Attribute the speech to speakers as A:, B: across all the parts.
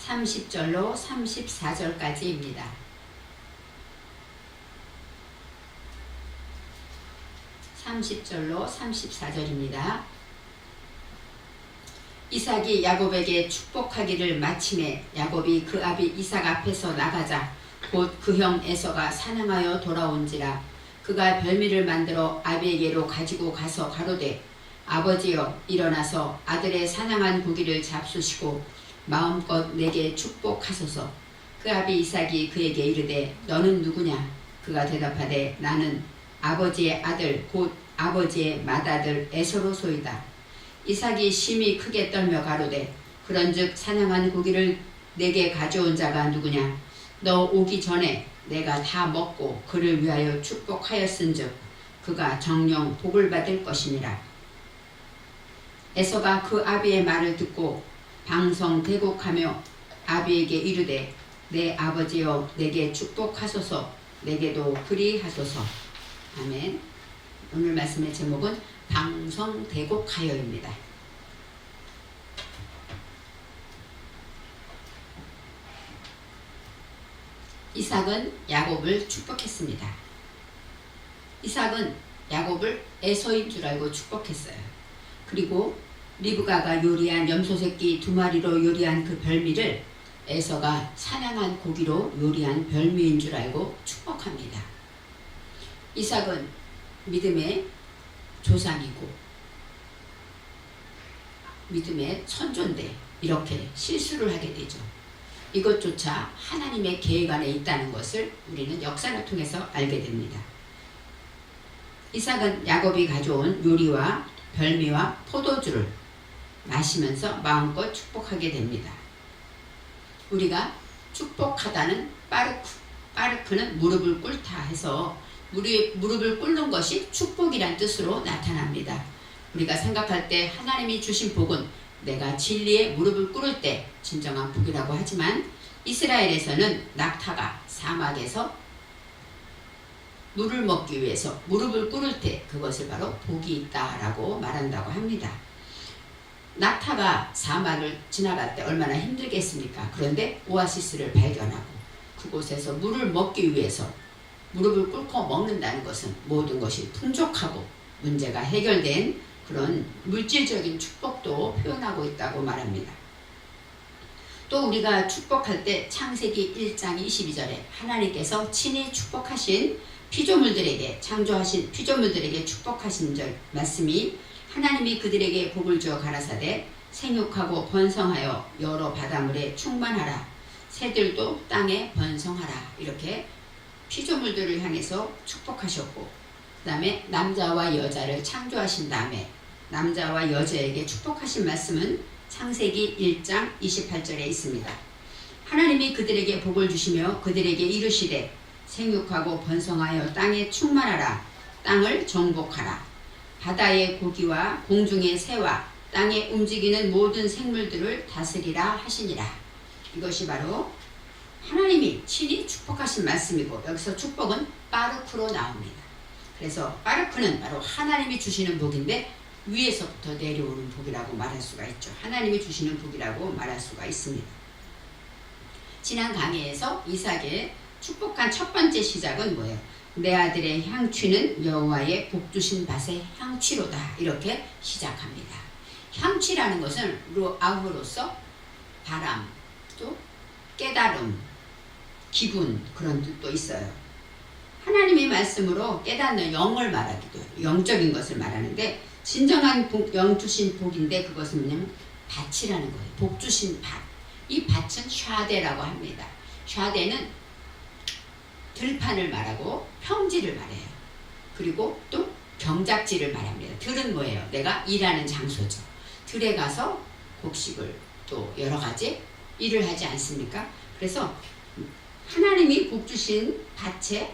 A: 30절로 34절까지입니다. (30절로 34절입니다) 이삭이 야곱에게 축복하기를 마침에 야곱이 그 아비 이삭 앞에서 나가자 곧 그 형 에서가 사냥하여 돌아온지라 그가 별미를 만들어 아비에게로 가지고 가서 가로되 아버지여 일어나서 아들의 사냥한 고기를 잡수시고 마음껏 내게 축복하소서. 그 아비 이삭이 그에게 이르되 너는 누구냐? 그가 대답하되 나는 아버지의 아들 곧 아버지의 맏아들 에서로소이다. 이삭이 심히 크게 떨며 가로되 그런즉 사냥한 고기를 내게 가져온 자가 누구냐? 너 오기 전에 내가 다 먹고 그를 위하여 축복하였은즉 그가 정녕 복을 받을 것이니라. 에서가 그 아비의 말을 듣고 방성대곡하며 아비에게 이르되 내 아버지여 내게 축복하소서. 내게도 그리하소서. 아멘. 오늘 말씀의 제목은 방성대곡하여입니다. 이삭은 야곱을 축복했습니다. 이삭은 야곱을 에서인 줄 알고 축복했어요. 그리고 리브가가 요리한 염소새끼 2마리로 요리한 그 별미를 에서가 사냥한 고기로 요리한 별미인 줄 알고 축복합니다. 이삭은 믿음의 조상이고 믿음의 선조인데 이렇게 실수를 하게 되죠. 이것조차 하나님의 계획 안에 있다는 것을 우리는 역사를 통해서 알게 됩니다. 이삭은 야곱이 가져온 요리와 별미와 포도주를 마시면서 마음껏 축복하게 됩니다. 우리가 축복하다는 빠르크는 무릎을 꿇다 해서 무릎을 꿇는 것이 축복이란 뜻으로 나타납니다. 우리가 생각할 때 하나님이 주신 복은 내가 진리에 무릎을 꿇을 때 진정한 복이라고 하지만 이스라엘에서는 낙타가 사막에서 물을 먹기 위해서 무릎을 꿇을 때 그것을 바로 복이 있다라고 말한다고 합니다. 낙타가 사막을 지나갈 때 얼마나 힘들겠습니까? 그런데 오아시스를 발견하고 그곳에서 물을 먹기 위해서 무릎을 꿇고 먹는다는 것은 모든 것이 풍족하고 문제가 해결된 그런 물질적인 축복도 표현하고 있다고 말합니다. 또 우리가 축복할 때 창세기 1장 22절에 하나님께서 친히 축복하신 피조물들에게 창조하신 피조물들에게 축복하신 말씀이 하나님이 그들에게 복을 주어 가라사대 생육하고 번성하여 여러 바닷물에 충만하라 새들도 땅에 번성하라 이렇게 피조물들을 향해서 축복하셨고 그 다음에 남자와 여자를 창조하신 다음에 남자와 여자에게 축복하신 말씀은 창세기 1장 28절에 있습니다. 하나님이 그들에게 복을 주시며 그들에게 이르시되 생육하고 번성하여 땅에 충만하라 땅을 정복하라 바다의 고기와 공중의 새와 땅에 움직이는 모든 생물들을 다스리라 하시니라. 이것이 바로 하나님이 친히 축복하신 말씀이고 여기서 축복은 빠르크로 나옵니다. 그래서 빠르크는 바로 하나님이 주시는 복인데 위에서부터 내려오는 복이라고 말할 수가 있죠. 하나님이 주시는 복이라고 말할 수가 있습니다. 지난 강의에서 이삭의 축복한 첫 번째 시작은 뭐예요? 내 아들의 향취는 여호와의 복주신 밭의 향취로다 이렇게 시작합니다. 향취라는 것은 아우로서 바람 또 깨달음 기분 그런 뜻도 있어요. 하나님의 말씀으로 깨닫는 영을 말하기도 해요. 영적인 것을 말하는데 진정한 영 주신 복인데 그것은 뭐냐면 밭이라는 거예요. 복 주신 밭. 이 밭은 샤데라고 합니다. 샤데는 들판을 말하고 평지를 말해요. 그리고 또 경작지를 말합니다. 들은 뭐예요? 내가 일하는 장소죠. 들에 가서 곡식을 또 여러 가지 일을 하지 않습니까? 그래서 하나님이 복 주신 밭에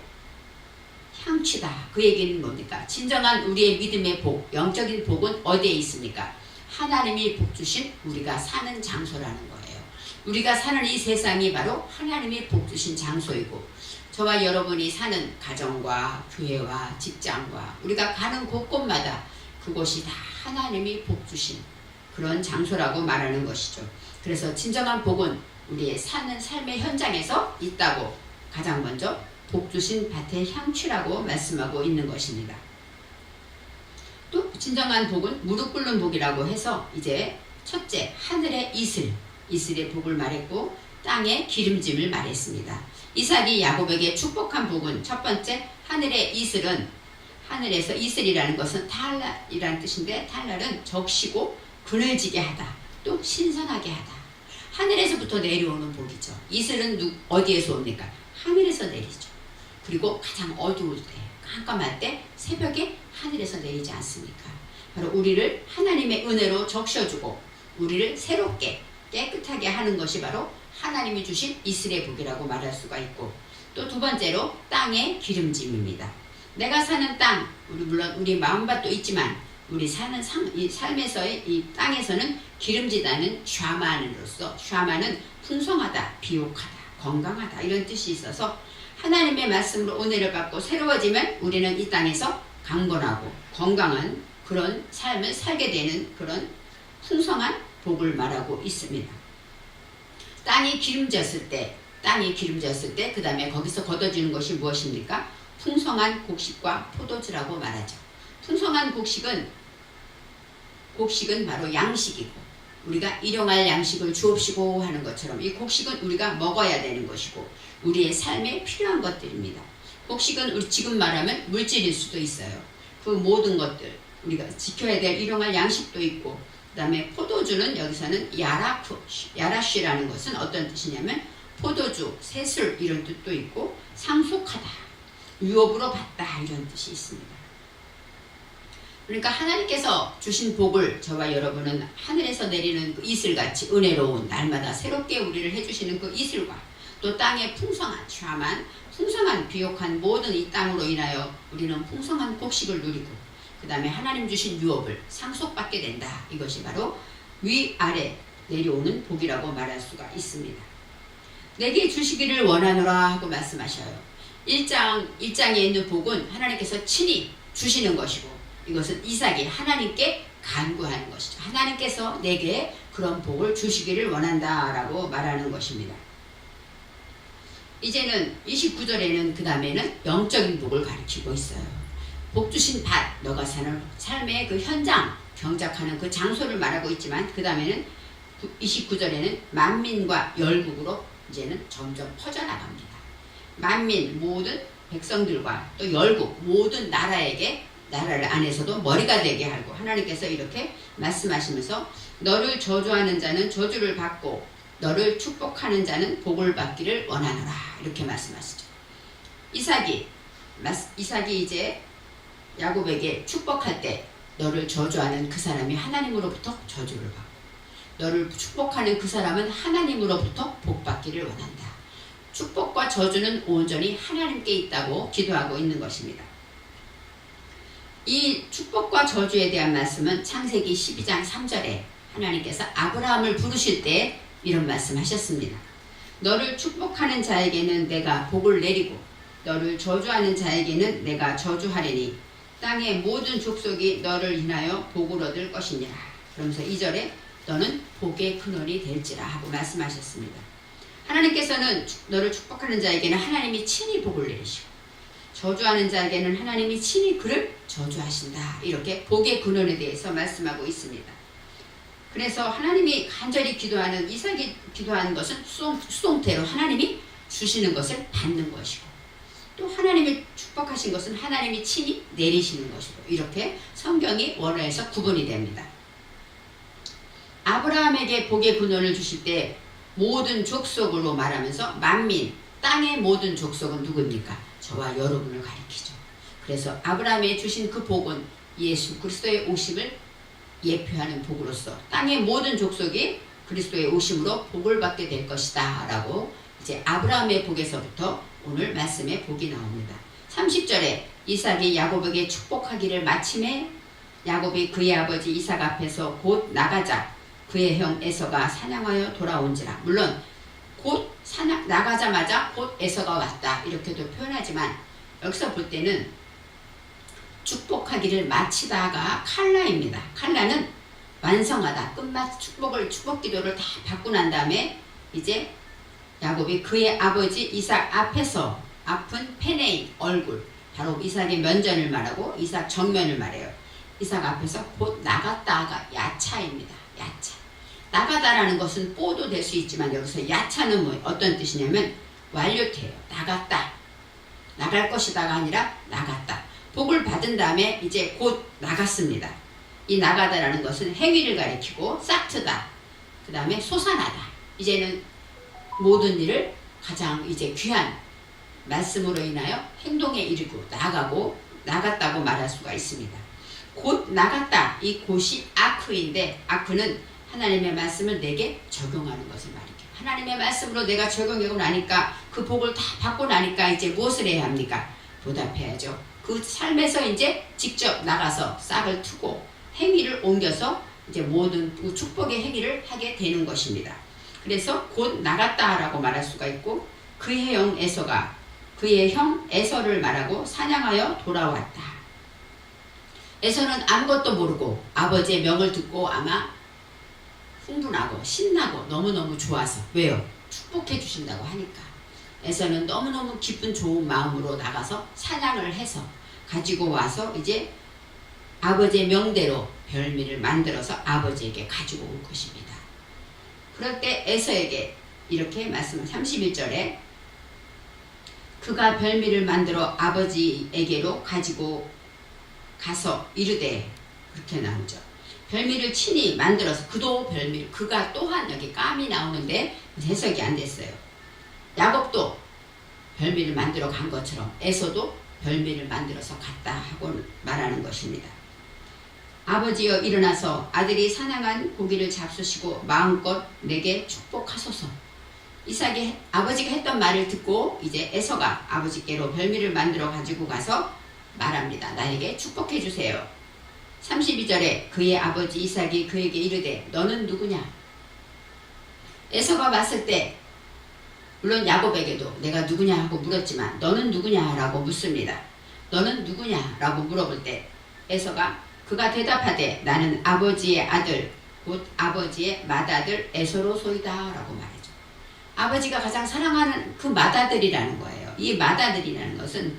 A: 향취다. 그 얘기는 뭡니까? 진정한 우리의 믿음의 복, 영적인 복은 어디에 있습니까? 하나님이 복 주신 우리가 사는 장소라는 거예요. 우리가 사는 이 세상이 바로 하나님이 복 주신 장소이고 저와 여러분이 사는 가정과 교회와 직장과 우리가 가는 곳곳마다 그곳이 다 하나님이 복 주신 그런 장소라고 말하는 것이죠. 그래서 진정한 복은 우리의 사는 삶의 현장에서 있다고 가장 먼저 복 주신 밭의 향취라고 말씀하고 있는 것입니다. 또 진정한 복은 무릎 꿇는 복이라고 해서 이제 첫째 하늘의 이슬의 복을 말했고 땅의 기름짐을 말했습니다. 이삭이 야곱에게 축복한 복은 첫 번째 하늘의 이슬은 하늘에서 이슬이라는 것은 탈날이라는 뜻인데 탈날은 적시고 그늘지게 하다 또 신선하게 하다 하늘에서부터 내려오는 복이죠. 이슬은 어디에서 옵니까? 하늘에서 내리죠. 그리고 가장 어두울 때 깜깜할 때 새벽에 하늘에서 내리지 않습니까? 바로 우리를 하나님의 은혜로 적셔주고 우리를 새롭게 깨끗하게 하는 것이 바로 하나님이 주신 이슬의 복이라고 말할 수가 있고 또 두 번째로 땅의 기름짐입니다. 내가 사는 땅, 물론 우리 마음밭도 있지만 우리 사는 이 삶에서의 이 땅에서는 기름지다는 샤만으로서 샤만은 풍성하다, 비옥하다, 건강하다 이런 뜻이 있어서 하나님의 말씀으로 은혜를 받고 새로워지면 우리는 이 땅에서 강건하고 건강한 그런 삶을 살게 되는 그런 풍성한 복을 말하고 있습니다. 땅이 기름졌을 때 그 다음에 거기서 걷어지는 것이 무엇입니까? 풍성한 곡식과 포도주라고 말하죠. 풍성한 곡식은 바로 양식이고 우리가 일용할 양식을 주옵시고 하는 것처럼 이 곡식은 우리가 먹어야 되는 것이고 우리의 삶에 필요한 것들입니다. 곡식은 우리 지금 말하면 물질일 수도 있어요. 그 모든 것들 우리가 지켜야 될 일용할 양식도 있고 그 다음에 포도주는 여기서는 야라쉬라는 것은 어떤 뜻이냐면 포도주, 새술 이런 뜻도 있고 상속하다, 유업으로 받다 이런 뜻이 있습니다. 그러니까 하나님께서 주신 복을 저와 여러분은 하늘에서 내리는 그 이슬같이 은혜로운 날마다 새롭게 우리를 해주시는 그 이슬과 또 땅의 풍성한 비옥한 모든 이 땅으로 인하여 우리는 풍성한 곡식을 누리고 그 다음에 하나님 주신 유업을 상속받게 된다. 이것이 바로 위아래 내려오는 복이라고 말할 수가 있습니다. 내게 주시기를 원하노라 하고 말씀하셔요. 1장에 있는 복은 하나님께서 친히 주시는 것이고 이것은 이삭이 하나님께 간구하는 것이죠. 하나님께서 내게 그런 복을 주시기를 원한다라고 말하는 것입니다. 이제는 29절에는 그 다음에는 영적인 복을 가르치고 있어요. 복 주신 밭, 너가 사는 삶의 그 현장, 경작하는 그 장소를 말하고 있지만 그 다음에는 29절에는 만민과 열국으로 이제는 점점 퍼져나갑니다. 만민, 모든 백성들과 또 열국, 모든 나라를 안에서도 머리가 되게 하고 하나님께서 이렇게 말씀하시면서 너를 저주하는 자는 저주를 받고 너를 축복하는 자는 복을 받기를 원하노라 이렇게 말씀하시죠. 이삭이 이제 야곱에게 축복할 때 너를 저주하는 그 사람이 하나님으로부터 저주를 받고 너를 축복하는 그 사람은 하나님으로부터 복받기를 원한다. 축복과 저주는 온전히 하나님께 있다고 기도하고 있는 것입니다. 이 축복과 저주에 대한 말씀은 창세기 12장 3절에 하나님께서 아브라함을 부르실 때 이런 말씀하셨습니다. 너를 축복하는 자에게는 내가 복을 내리고 너를 저주하는 자에게는 내가 저주하리니 땅의 모든 족속이 너를 인하여 복을 얻을 것이니라. 그러면서 2절에 너는 복의 근원이 될지라 하고 말씀하셨습니다. 하나님께서는 너를 축복하는 자에게는 하나님이 친히 복을 내리시고 저주하는 자에게는 하나님이 친히 그를 저주하신다. 이렇게 복의 근원에 대해서 말씀하고 있습니다. 그래서 하나님이 간절히 기도하는 이삭이 기도하는 것은 수동태로 하나님이 주시는 것을 받는 것이고 또 하나님이 축복하신 것은 하나님이 친히 내리시는 것이고 이렇게 성경이 원어에서 구분이 됩니다. 아브라함에게 복의 근원을 주실 때 모든 족속으로 말하면서 만민, 땅의 모든 족속은 누구입니까? 저와 여러분을 가리키죠. 그래서 아브라함에 주신 그 복은 예수 그리스도의 오심을 예표하는 복으로서 땅의 모든 족속이 그리스도의 오심으로 복을 받게 될 것이다 라고 이제 아브라함의 복에서부터 오늘 말씀의 복이 나옵니다. 30절에 이삭이 야곱에게 축복하기를 마침에 야곱이 그의 아버지 이삭 앞에서 곧 나가자 그의 형 에서가 사냥하여 돌아온지라. 물론 곧 나가자마자 곧 에서가 왔다 이렇게도 표현하지만 여기서 볼 때는 축복하기를 마치다가 칼라입니다. 칼라는 완성하다, 끝맛 축복 기도를 다 받고 난 다음에 이제 야곱이 그의 아버지 이삭 앞에서 아픈 페네인 얼굴, 바로 이삭의 면전을 말하고 이삭 정면을 말해요. 이삭 앞에서 곧 나갔다가 야차입니다. 야차. 나가다라는 것은 뽀도 될 수 있지만 여기서 야차는 뭐 어떤 뜻이냐면 완료태예요. 나갔다. 나갈 것이다가 아니라 나갔다. 복을 받은 다음에 이제 곧 나갔습니다. 이 나가다라는 것은 행위를 가리키고 싹트다. 그 다음에 솟아나다. 이제는 모든 일을 가장 이제 귀한 말씀으로 인하여 행동에 이르고 나가고 나갔다고 말할 수가 있습니다. 곧 나갔다. 이 곧이 아크인데 아크는 하나님의 말씀을 내게 적용하는 것을 말이죠. 하나님의 말씀으로 내가 적용하고 나니까 그 복을 다 받고 나니까 이제 무엇을 해야 합니까? 보답해야죠. 그 삶에서 이제 직접 나가서 싹을 트고 행위를 옮겨서 이제 모든 그 축복의 행위를 하게 되는 것입니다. 그래서 곧 나갔다라고 말할 수가 있고 그의 형 에서가 그의 형 에서를 말하고 사냥하여 돌아왔다. 에서는 아무것도 모르고 아버지의 명을 듣고 아마 흥분하고 신나고 너무너무 좋아서 왜요? 축복해 주신다고 하니까 에서는 너무너무 기쁜 좋은 마음으로 나가서 사냥을 해서 가지고 와서 이제 아버지의 명대로 별미를 만들어서 아버지에게 가지고 온 것입니다. 그럴 때 에서에게 이렇게 말씀 31절에 그가 별미를 만들어 아버지에게로 가지고 가서 이르되 그렇게 나오죠. 별미를 친히 만들어서 그도 별미를 그가 또한 여기 깜이 나오는데 해석이 안 됐어요. 야곱도 별미를 만들어 간 것처럼 에서도 별미를 만들어서 갔다 하고 말하는 것입니다. 아버지여 일어나서 아들이 사냥한 고기를 잡수시고 마음껏 내게 축복하소서. 이삭이 아버지가 했던 말을 듣고 이제 에서가 아버지께로 별미를 만들어 가지고 가서 말합니다. 나에게 축복해 주세요. 32절에 그의 아버지 이삭이 그에게 이르되 너는 누구냐? 에서가 봤을 때 물론 야곱에게도 내가 누구냐 하고 물었지만 너는 누구냐라고 묻습니다. 너는 누구냐라고 물어볼 때 에서가 그가 대답하되 나는 아버지의 아들 곧 아버지의 맏아들 에서로소이다 라고 말하죠. 아버지가 가장 사랑하는 그 맏아들이라는 거예요. 이 맏아들이라는 것은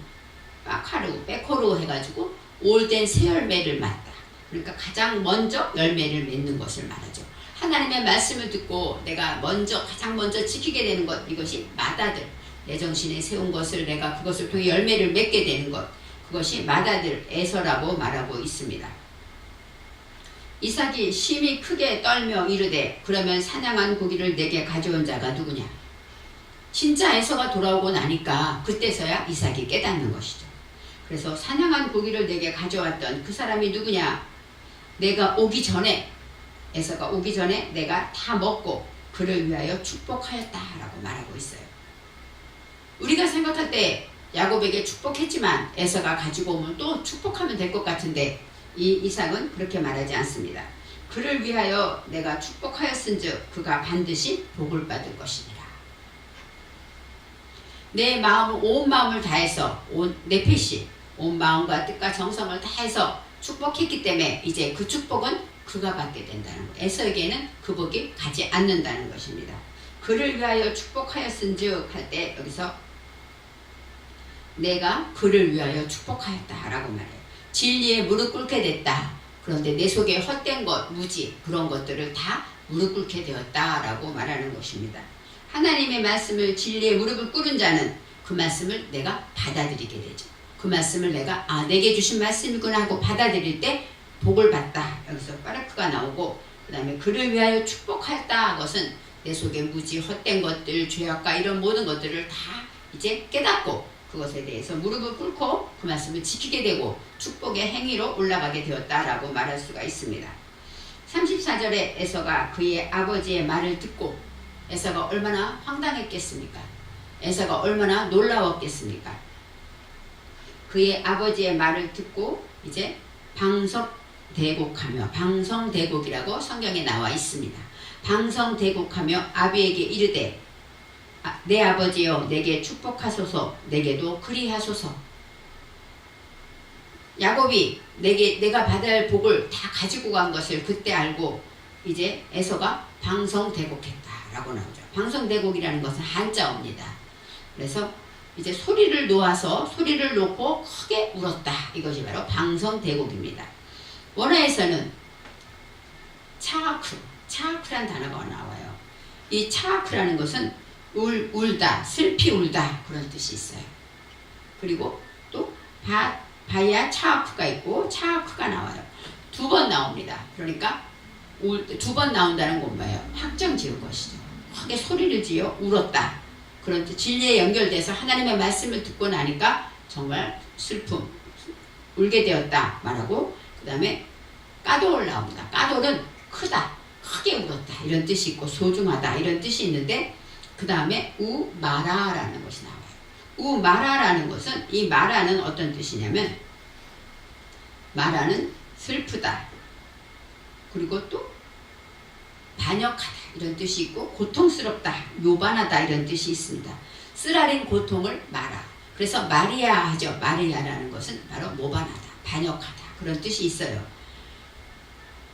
A: 빠카루, 빼코루 해가지고 올된 새 열매를 맺다. 그러니까 가장 먼저 열매를 맺는 것을 말하죠. 하나님의 말씀을 듣고 내가 가장 먼저 지키게 되는 것, 이것이 맏아들, 내 정신에 세운 것을 내가 그것을 통해 열매를 맺게 되는 것, 그것이 맏아들 에서라고 말하고 있습니다. 이삭이 심히 크게 떨며 이르되 그러면 사냥한 고기를 내게 가져온 자가 누구냐? 진짜 에서가 돌아오고 나니까 그때서야 이삭이 깨닫는 것이죠. 그래서 사냥한 고기를 내게 가져왔던 그 사람이 누구냐? 내가 오기 전에 에서가 오기 전에 내가 다 먹고 그를 위하여 축복하였다라고 말하고 있어요. 우리가 생각할 때 야곱에게 축복했지만 에서가 가지고 오면 또 축복하면 될 것 같은데 이 이삭은 그렇게 말하지 않습니다. 그를 위하여 내가 축복하였은즉 그가 반드시 복을 받을 것이니라. 내 마음을 온 마음을 다해서 내 패시 온 마음과 뜻과 정성을 다해서 축복했기 때문에 이제 그 축복은 그가 받게 된다는 것. 에서에게는 그 복이 가지 않는다는 것입니다. 그를 위하여 축복하였은즉 할 때 여기서 내가 그를 위하여 축복하였다라고 말해요. 진리에 무릎 꿇게 됐다. 그런데 내 속에 헛된 것, 무지 그런 것들을 다 무릎 꿇게 되었다라고 말하는 것입니다. 하나님의 말씀을 진리에 무릎을 꿇은 자는 그 말씀을 내가 받아들이게 되죠. 그 말씀을 내가 내게 주신 말씀이구나 하고 받아들일 때 복을 받다. 여기서 빠르크가 나오고 그 다음에 그를 위하여 축복했다. 것은 내 속에 무지 헛된 것들, 죄악과 이런 모든 것들을 다 이제 깨닫고 그것에 대해서 무릎을 꿇고 그 말씀을 지키게 되고 축복의 행위로 올라가게 되었다라고 말할 수가 있습니다. 34절에 에서가 그의 아버지의 말을 듣고 에서가 얼마나 황당했겠습니까? 에서가 얼마나 놀라웠겠습니까? 그의 아버지의 말을 듣고 이제 방성대곡하며 방성대곡이라고 성경에 나와 있습니다. 방성대곡하며 아비에게 이르되 내 아버지여 내게 축복하소서 내게도 그리하소서. 야곱이 내가 받을 복을 다 가지고 간 것을 그때 알고 이제 에서가 방성대곡했다라고 라고 나오죠. 방송대곡이라는 것은 한자어입니다. 그래서 이제 소리를 놓아서 소리를 놓고 크게 울었다. 이것이 바로 방송대곡입니다. 원어에서는 차크란 단어가 나와요. 이 차크라는 것은 울다, 슬피 울다 그런 뜻이 있어요. 그리고 또 바야 차크가 있고 차크가 나와요. 2번 나옵니다. 그러니까 두 번 나온다는 건 뭐예요? 확정 지은 것이죠. 크게 소리를 지어 울었다. 그런 뜻, 진리에 연결돼서 하나님의 말씀을 듣고 나니까 정말 슬픔, 울게 되었다 말하고, 그 다음에 까돌 나옵니다. 까돌은 크다, 크게 울었다 이런 뜻이 있고 소중하다 이런 뜻이 있는데, 그 다음에 우마라라는 것이 나와요. 우마라라는 것은, 이 마라는 어떤 뜻이냐면, 마라는 슬프다, 그리고 또 반역하다 이런 뜻이 있고, 고통스럽다, 요반하다 이런 뜻이 있습니다. 쓰라린 고통을 마라. 그래서 마리아 하죠. 마리아라는 것은 바로 모반하다, 반역하다 그런 뜻이 있어요.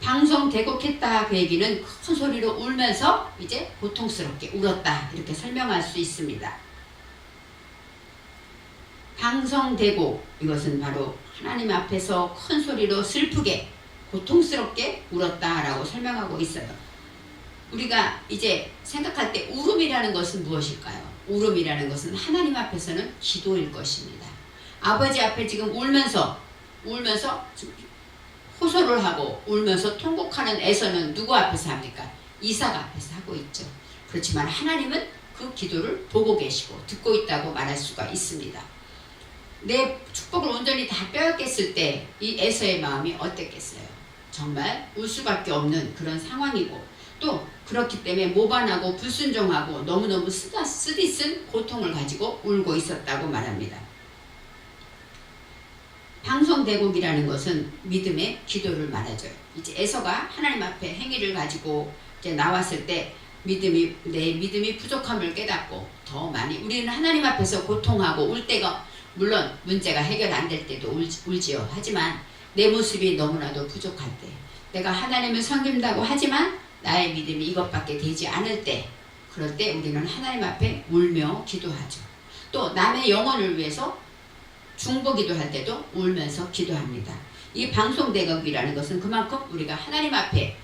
A: 방송대곡했다 그 얘기는 큰 소리로 울면서 이제 고통스럽게 울었다 이렇게 설명할 수 있습니다. 방송대곡, 이것은 바로 하나님 앞에서 큰 소리로 슬프게 고통스럽게 울었다라고 설명하고 있어요. 우리가 이제 생각할 때 울음이라는 것은 무엇일까요? 울음이라는 것은 하나님 앞에서는 기도일 것입니다. 아버지 앞에 지금 울면서 호소를 하고 울면서 통곡하는 에서는 누구 앞에서 합니까? 이삭 앞에서 하고 있죠. 그렇지만 하나님은 그 기도를 보고 계시고 듣고 있다고 말할 수가 있습니다. 내 축복을 온전히 다 빼앗겼을 때 이 에서의 마음이 어땠겠어요? 정말 울 수밖에 없는 그런 상황이고, 또 그렇기 때문에 모반하고 불순종하고 너무너무 쓰디쓴 고통을 가지고 울고 있었다고 말합니다. 방송대곡이라는 것은 믿음의 기도를 말하죠. 이제 에서가 하나님 앞에 행위를 가지고 이제 나왔을 때 내 믿음이 부족함을 깨닫고 더 많이, 우리는 하나님 앞에서 고통하고 울 때가, 물론 문제가 해결 안 될 때도 울지요. 하지만 내 모습이 너무나도 부족할 때, 내가 하나님을 섬긴다고 하지만 나의 믿음이 이것밖에 되지 않을 때, 그럴 때 우리는 하나님 앞에 울며 기도하죠. 또 남의 영혼을 위해서 중보기도 할 때도 울면서 기도합니다. 이 방송대곡이라는 것은 그만큼 우리가 하나님 앞에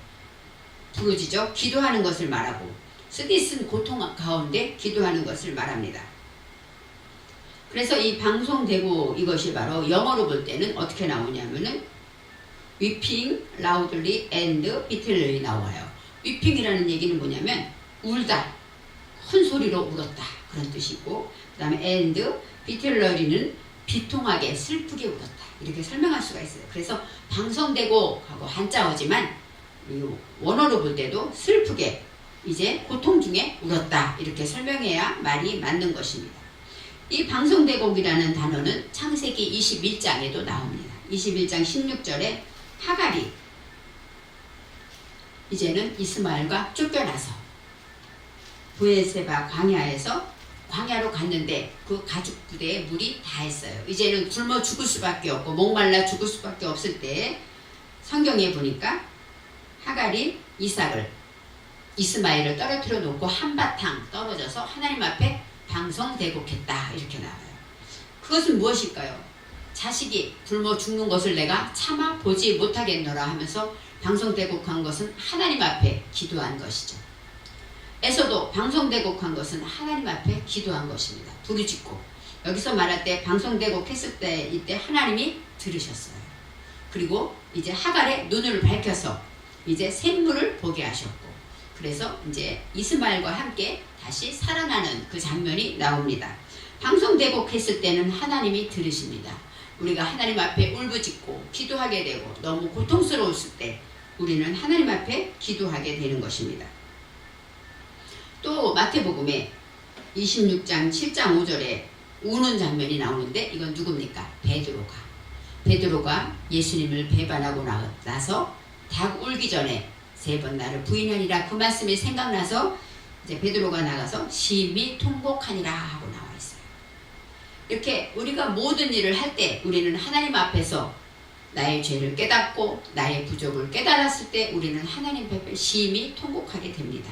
A: 부르짖어 기도하는 것을 말하고, 쓰디쓴 고통 가운데 기도하는 것을 말합니다. 그래서 이 방송대곡, 이것이 바로 영어로 볼 때는 어떻게 나오냐면은 weeping loudly and bitterly 나와요. weeping이라는 얘기는 뭐냐면 울다, 큰 소리로 울었다 그런 뜻이고, 그 다음에 and bitterly는 비통하게 슬프게 울었다 이렇게 설명할 수가 있어요. 그래서 방송대곡하고 한자어지만 원어로 볼 때도 슬프게 이제 고통 중에 울었다 이렇게 설명해야 말이 맞는 것입니다. 이 방송대곡이라는 단어는 창세기 21장에도 나옵니다. 21장 16절에 하갈이 이제는 이스마엘과 쫓겨나서 브에세바 광야로 갔는데 그 가죽 부대에 물이 다했어요. 이제는 굶어 죽을 수밖에 없고 목말라 죽을 수밖에 없을 때 성경에 보니까 하갈이 이스마엘을 떨어뜨려 놓고 한바탕 떨어져서 하나님 앞에 방송대곡했다 이렇게 나와요. 그것은 무엇일까요? 자식이 굶어 죽는 것을 내가 참아 보지 못하겠노라 하면서 방송대곡한 것은 하나님 앞에 기도한 것이죠. 에서도 방송대곡한 것은 하나님 앞에 기도한 것입니다. 부르짖고, 여기서 말할 때 방송대곡했을 때 이때 하나님이 들으셨어요. 그리고 이제 하갈의 눈을 밝혀서 이제 샘물을 보게 하셨고, 그래서 이제 이스마엘과 함께 다시 살아나는 그 장면이 나옵니다. 방송대곡했을 때는 하나님이 들으십니다. 우리가 하나님 앞에 울부짖고 기도하게 되고 너무 고통스러웠을 때 우리는 하나님 앞에 기도하게 되는 것입니다. 또 마태복음에 26장 7장 5절에 우는 장면이 나오는데, 이건 누굽니까? 베드로가 예수님을 배반하고 나서 다 울기 전에 3번 나를 부인하니라 그 말씀이 생각나서 이제 베드로가 나가서 심히 통곡하니라 하고 나와 있어요. 이렇게 우리가 모든 일을 할 때 우리는 하나님 앞에서 나의 죄를 깨닫고 나의 부족을 깨달았을 때 우리는 하나님 앞에 심히 통곡하게 됩니다.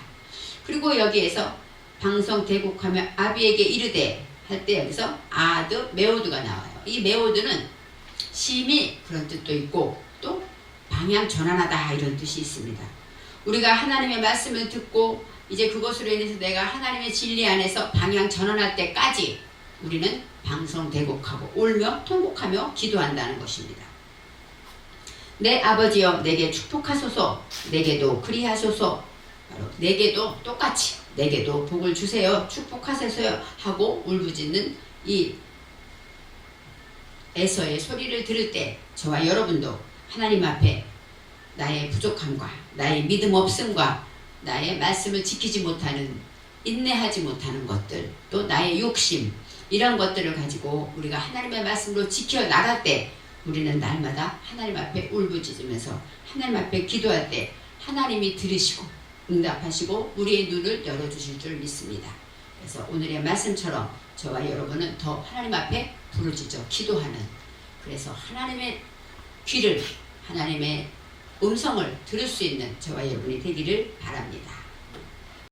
A: 그리고 여기에서 방성 대곡하며 아비에게 이르되 할 때 여기서 아드 메오드가 나와요. 이 메오드는 심히 그런 뜻도 있고 또 방향 전환하다 이런 뜻이 있습니다. 우리가 하나님의 말씀을 듣고 이제 그것으로 인해서 내가 하나님의 진리 안에서 방향 전환할 때까지 우리는 방성대곡하고 울며 통곡하며 기도한다는 것입니다. 내 아버지여 내게 축복하소서, 내게도 그리하소서. 바로 내게도 똑같이 내게도 복을 주세요, 축복하소서 하고 울부짖는 이 에서의 소리를 들을 때 저와 여러분도 하나님 앞에 나의 부족함과 나의 믿음 없음과 나의 말씀을 지키지 못하는, 인내하지 못하는 것들, 또 나의 욕심, 이런 것들을 가지고 우리가 하나님의 말씀으로 지켜나갈 때 우리는 날마다 하나님 앞에 울부짖으면서 하나님 앞에 기도할 때 하나님이 들으시고 응답하시고 우리의 눈을 열어주실 줄 믿습니다. 그래서 오늘의 말씀처럼 저와 여러분은 더 하나님 앞에 부르짖어 기도하는, 그래서 하나님의 귀를, 하나님의 음성을 들을 수 있는 저와 여러분이 되기를 바랍니다.